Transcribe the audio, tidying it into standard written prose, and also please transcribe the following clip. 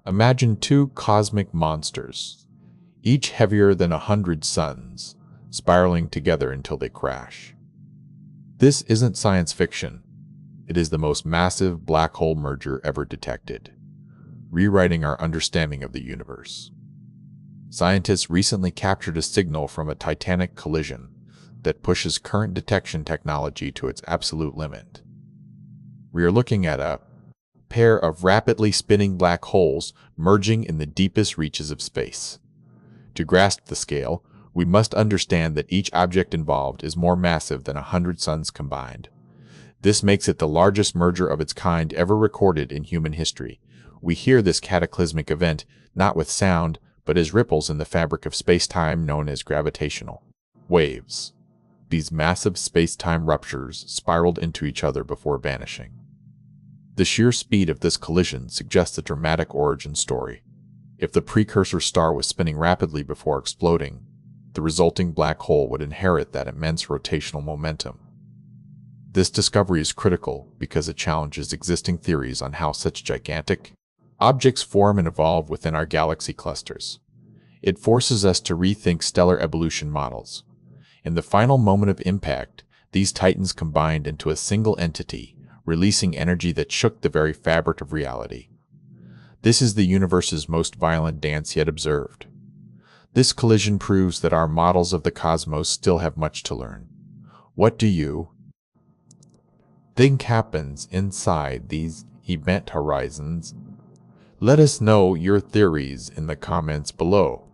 Imagine two cosmic monsters, each heavier than 100 suns, spiraling together until they crash. This isn't science fiction. It is the most massive black hole merger ever detected, rewriting our understanding of the universe. Scientists recently captured a signal from a titanic collision that pushes current detection technology to its absolute limit. We are looking at a pair of rapidly spinning black holes merging in the deepest reaches of space. To grasp the scale, we must understand that each object involved is more massive than 100 suns combined. This makes it the largest merger of its kind ever recorded in human history. We hear this cataclysmic event not with sound, but as ripples in the fabric of space-time known as gravitational waves. These massive space-time ruptures spiraled into each other before vanishing. The sheer speed of this collision suggests a dramatic origin story. If the precursor star was spinning rapidly before exploding, the resulting black hole would inherit that immense rotational momentum. This discovery is critical because it challenges existing theories on how such gigantic objects form and evolve within our galaxy clusters. It forces us to rethink stellar evolution models. In the final moment of impact, these titans combined into a single entity, releasing energy that shook the very fabric of reality. This is the universe's most violent dance yet observed. This collision proves that our models of the cosmos still have much to learn. What do you think happens inside these event horizons? Let us know your theories in the comments below.